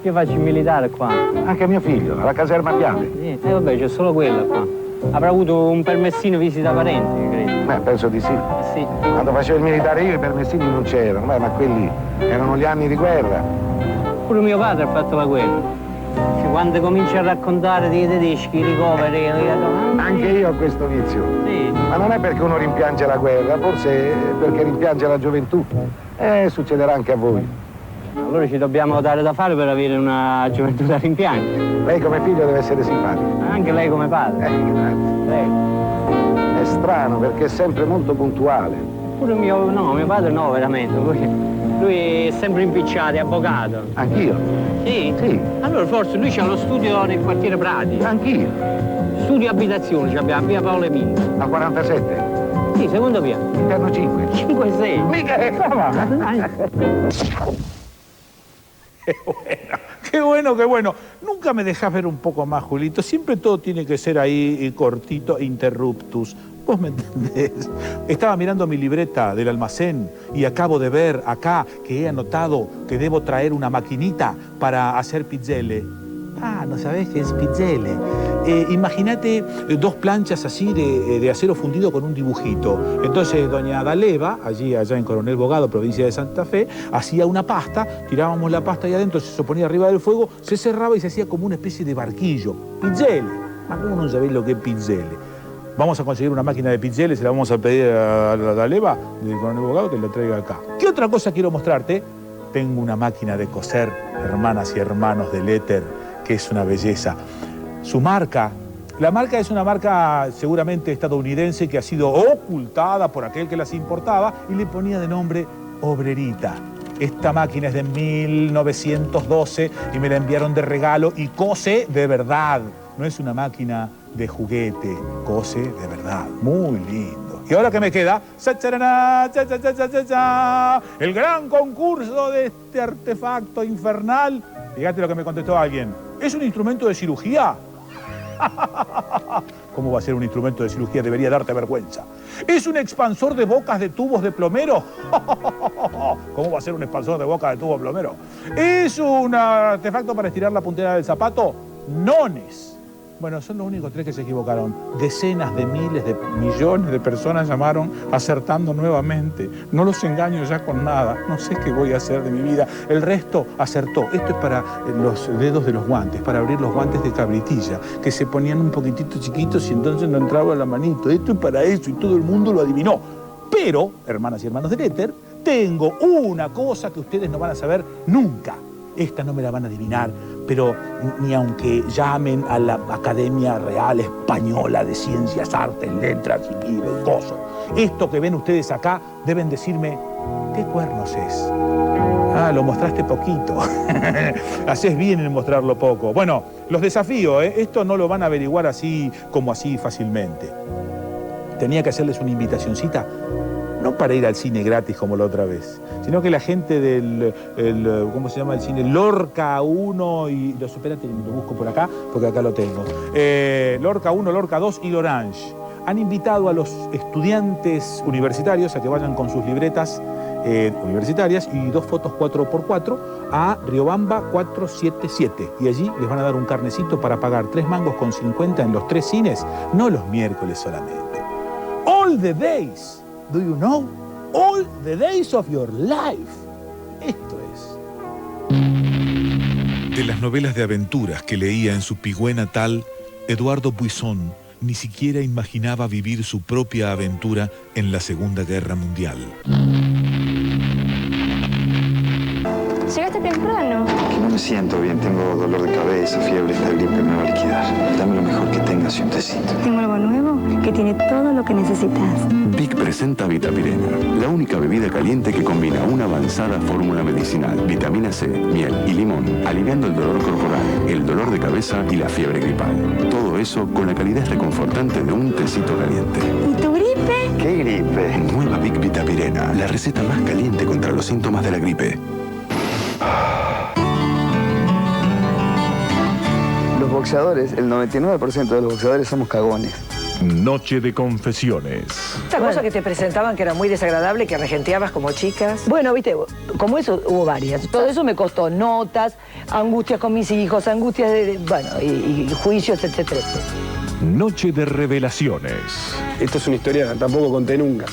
Io faccio il militare qua. Anche mio figlio, alla caserma Piave. Vabbè, c'è solo quella qua. Avrà avuto un permessino visita parenti, credo. Beh, penso di sì. Sì. Quando facevo il militare io i permessini non c'erano, ma quelli erano gli anni di guerra. Pure mio padre ha fatto la guerra. Quando comincia a raccontare dei tedeschi, i ricoveri... Anche io ho questo vizio. Sì. Ma non è perché uno rimpiange la guerra, forse è perché rimpiange la gioventù. Succederà anche a voi. Allora ci dobbiamo dare da fare per avere una gioventù da rimpiangere. Lei come figlio deve essere simpatico. Anche lei come padre. Grazie. Lei. È strano perché è sempre molto puntuale. Pure mio padre no, veramente. Lui è sempre impicciato, è avvocato. Anch'io? Sì? Sì. Allora forse lui c'ha lo studio nel quartiere Prati. Anch'io. Studio abitazione, ci abbiamo via Paolo Emilio. A 47? Sì, secondo piano. Interno 5. 5 e 6. Mica è Qué bueno, qué bueno. Nunca me dejas ver un poco más, Julito. Siempre todo tiene que ser ahí cortito, interruptus. ¿Vos me entendés? Estaba mirando mi libreta del almacén y acabo de ver acá que he anotado que debo traer una maquinita para hacer pizzelle. Ah, ¿no sabés qué es pizzelle? Imagínate 2 planchas así de acero fundido con un dibujito. Entonces doña Daleva, allá en Coronel Bogado, provincia de Santa Fe, hacía una pasta, tirábamos la pasta ahí adentro, se ponía arriba del fuego, se cerraba y se hacía como una especie de barquillo. Pizzelle. ¿A cómo no sabéis lo que es pizzelle? Vamos a conseguir una máquina de pizzelle, se la vamos a pedir a la Daleva del Coronel Bogado que la traiga acá. ¿Qué otra cosa quiero mostrarte? Tengo una máquina de coser, hermanas y hermanos del éter, que es una belleza. Su marca, la marca es una marca seguramente estadounidense que ha sido ocultada por aquel que las importaba y le ponía de nombre Obrerita. Esta máquina es de 1912 y me la enviaron de regalo y cose de verdad. No es una máquina de juguete, cose de verdad. Muy lindo. ¿Y ahora qué me queda? El gran concurso de este artefacto infernal. Fíjate lo que me contestó alguien. ¿Es un instrumento de cirugía? ¿Cómo va a ser un instrumento de cirugía? Debería darte vergüenza. ¿Es un expansor de bocas de tubos de plomero? ¿Cómo va a ser un expansor de bocas de tubos de plomero? ¿Es un artefacto para estirar la puntera del zapato? Nones. Bueno, son los únicos 3 que se equivocaron. Decenas de miles de millones de personas llamaron acertando nuevamente. No los engaño ya con nada. No sé qué voy a hacer de mi vida. El resto acertó. Esto es para los dedos de los guantes, para abrir los guantes de cabritilla, que se ponían un poquitito chiquitos y entonces no entraba la manito. Esto es para eso y todo el mundo lo adivinó. Pero, hermanas y hermanos del éter, tengo una cosa que ustedes no van a saber nunca. Esta no me la van a adivinar, pero ni aunque llamen a la Academia Real Española de Ciencias, Artes, Letras y cosas. Esto que ven ustedes acá deben decirme, ¿qué cuernos es? Ah, lo mostraste poquito. Haces bien en mostrarlo poco. Bueno, los desafío, esto no lo van a averiguar así como así fácilmente. Tenía que hacerles una invitacioncita, no para ir al cine gratis como la otra vez, sino que la gente del, ¿cómo se llama el cine? Lorca 1 y... Espérate, lo busco por acá, porque acá lo tengo. Lorca 1, Lorca 2 y L'Orange han invitado a los estudiantes universitarios a que vayan con sus libretas universitarias y 2 fotos 4x4 a Riobamba 477. Y allí les van a dar un carnecito para pagar 3 mangos con 50 en los 3 cines, no los miércoles solamente. All the days do you know? All the days of your life. Esto es. De las novelas de aventuras que leía en su Pigüé natal, Eduardo Buisson ni siquiera imaginaba vivir su propia aventura en la Segunda Guerra Mundial. Llegaste temprano. Que no me siento bien, tengo dolor de cabeza, fiebre, esta gripe me va a liquidar. Dame lo mejor que tengas y un tecito. Tengo algo nuevo que tiene todo lo que necesitas. Vic presenta Vitapirena, la única bebida caliente que combina una avanzada fórmula medicinal, vitamina C, miel y limón, aliviando el dolor corporal, el dolor de cabeza y la fiebre gripal. Todo eso con la calidez reconfortante de un tecito caliente. ¿Y tu gripe? ¿Qué gripe? Nueva Vic Vitapirena, la receta más caliente contra los síntomas de la gripe. Los boxeadores, el 99% de los boxeadores somos cagones. Noche de confesiones. Esta cosa que te presentaban que era muy desagradable, que regenteabas como chicas. Bueno, viste, como eso hubo varias. Todo eso me costó notas, angustias con mis hijos, angustias y juicios, etcétera. Noche de revelaciones. Esto es una historia que tampoco conté nunca.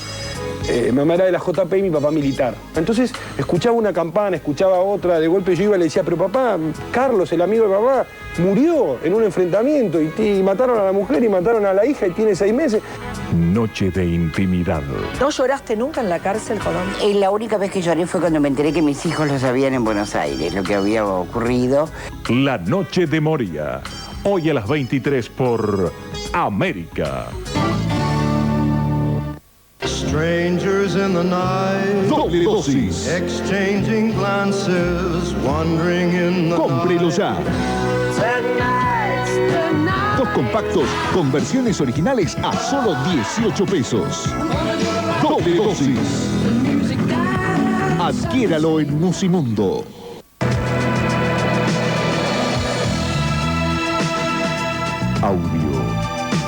Mamá era de la JP y mi papá militar. Entonces escuchaba una campana, escuchaba otra, de golpe yo iba y le decía, pero papá, Carlos, el amigo de papá, murió en un enfrentamiento y mataron a la mujer y mataron a la hija y tiene 6 meses. Noche de intimidad. ¿No lloraste nunca en la cárcel, Colón? La única vez que lloré fue cuando me enteré que mis hijos lo sabían en Buenos Aires, lo que había ocurrido. La Noche de Moria. Hoy a las 23 por América. Strangers in the night. Doble dosis. Exchanging glances, wandering in the Cómprelo ya. Dos compactos con versiones originales a solo 18 pesos. Doble dosis. Adquiéralo en Musimundo. Audio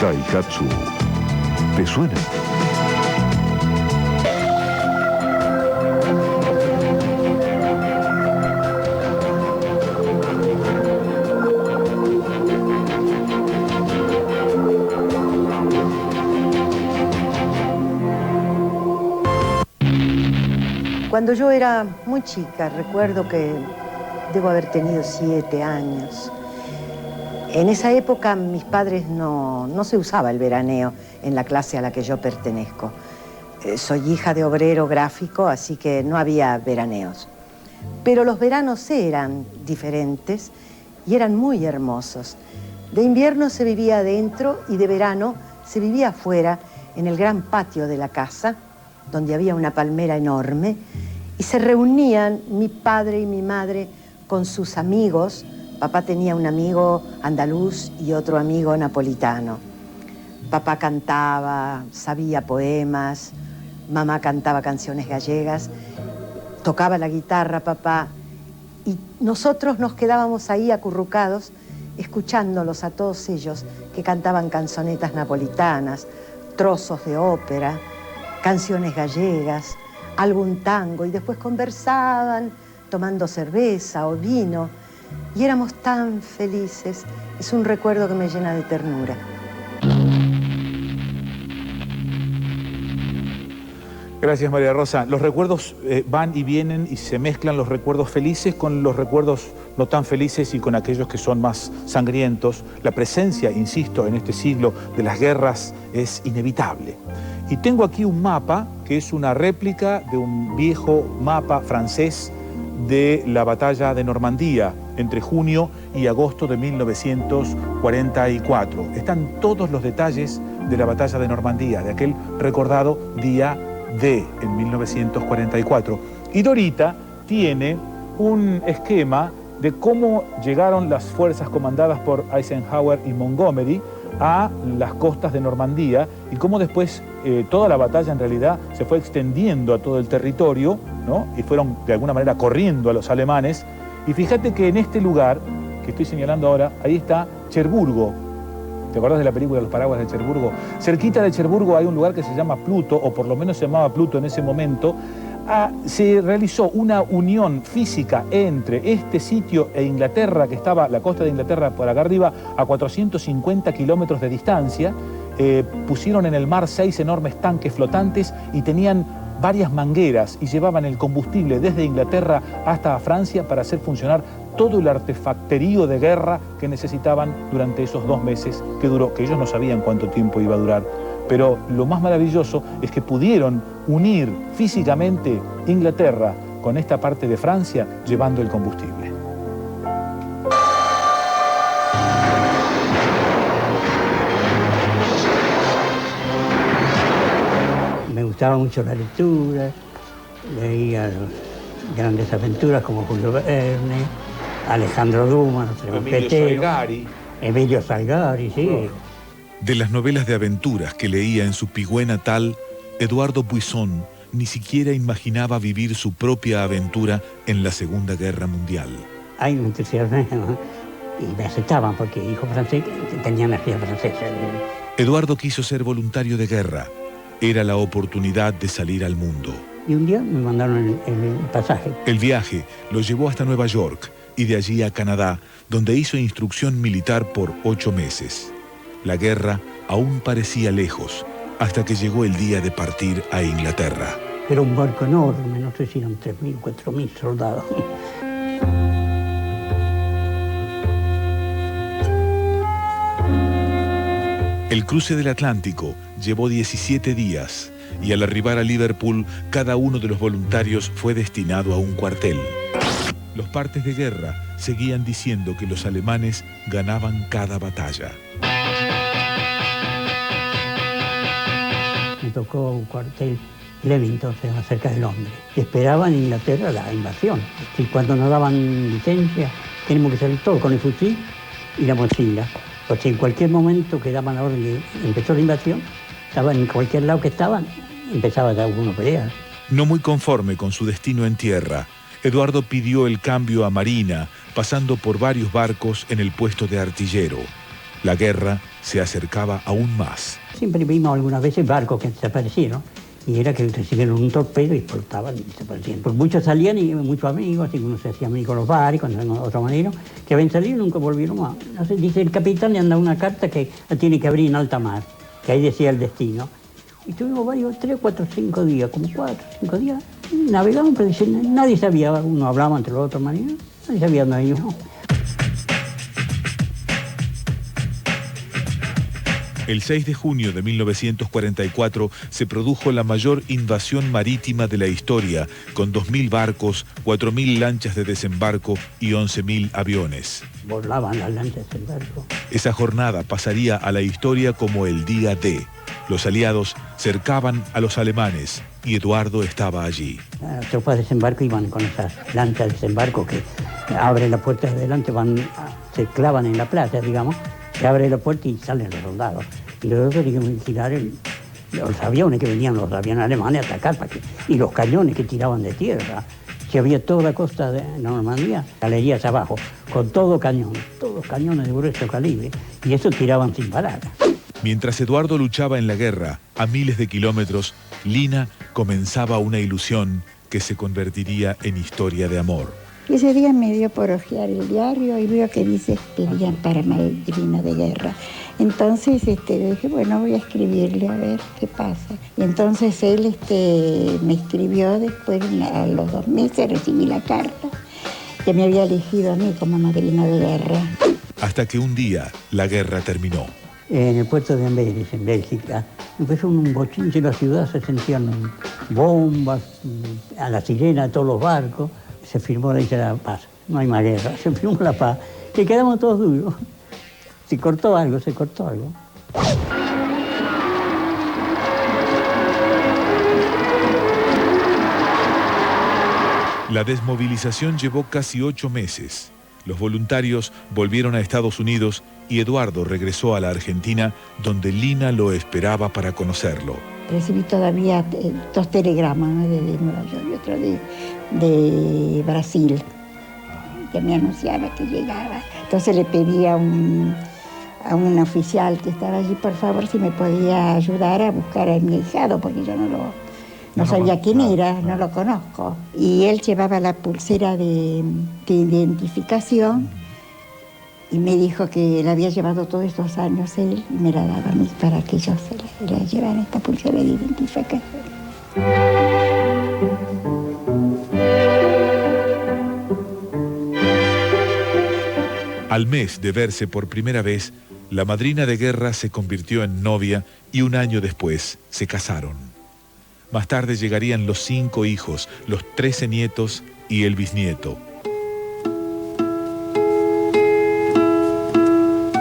Daihatsu. ¿Te suena? Cuando yo era muy chica, recuerdo que debo haber tenido 7 años. En esa época mis padres no se usaba el veraneo en la clase a la que yo pertenezco. Soy hija de obrero gráfico, así que no había veraneos. Pero los veranos eran diferentes y eran muy hermosos. De invierno se vivía adentro y de verano se vivía afuera, en el gran patio de la casa, donde había una palmera enorme, y se reunían mi padre y mi madre con sus amigos. Papá tenía un amigo andaluz y otro amigo napolitano. Papá cantaba, sabía poemas, mamá cantaba canciones gallegas, tocaba la guitarra papá, y nosotros nos quedábamos ahí acurrucados, escuchándolos a todos ellos que cantaban canzonetas napolitanas, trozos de ópera, canciones gallegas, algún tango, y después conversaban tomando cerveza o vino, y éramos tan felices. Es un recuerdo que me llena de ternura. Gracias, María Rosa. Los recuerdos van y vienen y se mezclan los recuerdos felices con los recuerdos no tan felices y con aquellos que son más sangrientos. La presencia, insisto, en este siglo de las guerras es inevitable. Y tengo aquí un mapa que es una réplica de un viejo mapa francés de la batalla de Normandía entre junio y agosto de 1944. Están todos los detalles de la batalla de Normandía, de aquel recordado día D en 1944. Y Dorita tiene un esquema de cómo llegaron las fuerzas comandadas por Eisenhower y Montgomery a las costas de Normandía y cómo después toda la batalla en realidad se fue extendiendo a todo el territorio, ¿no? Y fueron de alguna manera corriendo a los alemanes. Y fíjate que en este lugar que estoy señalando ahora, ahí está Cherburgo. ¿Te acordás de la película Los Paraguas de Cherburgo? Cerquita de Cherburgo hay un lugar que se llama Pluto, o por lo menos se llamaba Pluto en ese momento. Se realizó una unión física entre este sitio e Inglaterra, que estaba la costa de Inglaterra por acá arriba, a 450 kilómetros de distancia, pusieron en el mar 6 enormes tanques flotantes y tenían varias mangueras y llevaban el combustible desde Inglaterra hasta Francia para hacer funcionar todo el artefacterío de guerra que necesitaban durante esos 2 meses que duró, que ellos no sabían cuánto tiempo iba a durar. Pero lo más maravilloso es que pudieron unir físicamente Inglaterra con esta parte de Francia llevando el combustible. Me gustaba mucho la lectura, leía grandes aventuras como Julio Verne, Alejandro Dumas, Emilio Salgari, sí. De las novelas de aventuras que leía en su Pigüé natal, Eduardo Buisson ni siquiera imaginaba vivir su propia aventura en la Segunda Guerra Mundial. Hay un entusiasmo y me aceptaban porque hijo francés tenía energía francesa. Eduardo quiso ser voluntario de guerra. Era la oportunidad de salir al mundo. Y un día me mandaron el pasaje. El viaje lo llevó hasta Nueva York y de allí a Canadá, donde hizo instrucción militar por 8 meses. La guerra aún parecía lejos, hasta que llegó el día de partir a Inglaterra. Era un barco enorme, no sé si eran 3.000, 4.000 soldados. El cruce del Atlántico llevó 17 días y al arribar a Liverpool, cada uno de los voluntarios fue destinado a un cuartel. Los partes de guerra seguían diciendo que los alemanes ganaban cada batalla. Me tocó un cuartel Leamington, cerca de Londres. Esperaban en Inglaterra la invasión. Y cuando nos daban licencia, teníamos que salir todos con el fusil y la mochila. O sea, en cualquier momento que daban la orden de empezó la invasión, estaban en cualquier lado que estaban, empezaba a dar uno pelea. No muy conforme con su destino en tierra, Eduardo pidió el cambio a Marina, pasando por varios barcos en el puesto de artillero. La guerra se acercaba aún más. Siempre vimos algunas veces barcos que desaparecieron, y era que recibieron un torpedo y explotaban y desaparecían. Pues muchos salían y muchos amigos, así que uno se hacía amigo con los bares, con otros marineros, que habían salido y nunca volvieron más. No sé, dice el capitán, le anda una carta que la tiene que abrir en alta mar, que ahí decía el destino. Y tuvimos varios, 3, 4, 5 días, como 4, 5 días, navegamos, pero dice, nadie sabía, uno hablaba entre los otros marineros, nadie sabía dónde íbamos. El 6 de junio de 1944 se produjo la mayor invasión marítima de la historia, con 2.000 barcos, 4.000 lanchas de desembarco y 11.000 aviones. Volaban las lanchas de desembarco. Esa jornada pasaría a la historia como el día D. Los aliados cercaban a los alemanes y Eduardo estaba allí. Las tropas de desembarco iban con esas lanchas de desembarco que abren la puerta de adelante, se clavan en la playa, digamos. Se abre la puerta y salen los soldados. Y los otros tenían que vigilar los aviones que venían, los aviones alemanes a atacar, y los cañones que tiraban de tierra. Si había toda la costa de Normandía, galerías abajo, con todos cañones de grueso calibre, y eso tiraban sin parar. Mientras Eduardo luchaba en la guerra, a miles de kilómetros, Lina comenzaba una ilusión que se convertiría en historia de amor. Ese día me dio por ojear el diario y veo que dice pedían para madrina de guerra. Entonces dije, bueno, voy a escribirle a ver qué pasa. Y entonces él me escribió después, a los 2 meses recibí la carta que me había elegido a mí como madrina de guerra. Hasta que un día la guerra terminó. En el puerto de Amberes, en Bélgica, empezó un bochinche en la ciudad, se sentían bombas, a la sirena de todos los barcos. Se firmó la ley de la paz, no hay más guerra, se firmó la paz, y quedamos todos duros. Se cortó algo. La desmovilización llevó casi 8 meses. Los voluntarios volvieron a Estados Unidos y Eduardo regresó a la Argentina, donde Lina lo esperaba para conocerlo. Recibí todavía 2 telegramas, uno de Nueva York y otro de Brasil, que me anunciaba que llegaba. Entonces le pedí a un oficial que estaba allí, por favor, si me podía ayudar a buscar a mi ahijado, porque yo no sabía quién era, no lo conozco. Y él llevaba la pulsera de identificación Y me dijo que la había llevado todos estos años él y me la daba a mí para que yo se la llevara esta pulsera de identificación. Al mes de verse por primera vez, la madrina de guerra se convirtió en novia y un año después se casaron. Más tarde llegarían los 5 hijos, los 13 nietos y el bisnieto.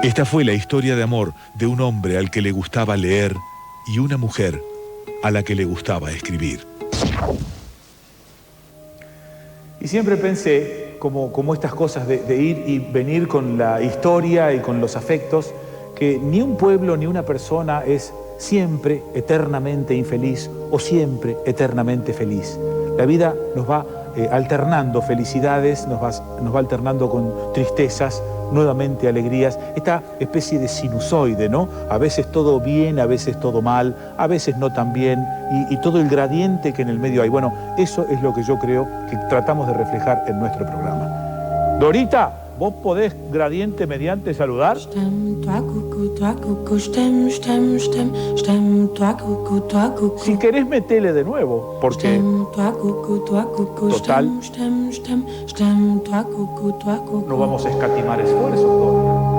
Esta fue la historia de amor de un hombre al que le gustaba leer y una mujer a la que le gustaba escribir. Y siempre pensé, como estas cosas de ir y venir con la historia y con los afectos, que ni un pueblo ni una persona es siempre eternamente infeliz o siempre eternamente feliz. La vida nos va alternando felicidades, nos va alternando con tristezas, nuevamente alegrías, esta especie de sinusoide, ¿no? A veces todo bien, a veces todo mal, a veces no tan bien, y todo el gradiente que en el medio hay. Bueno, eso es lo que yo creo que tratamos de reflejar en nuestro programa. Dorita, ¿vos podés gradiente mediante saludar? Si querés, metele de nuevo, porque total, no vamos a escatimar esfuerzos, Dora.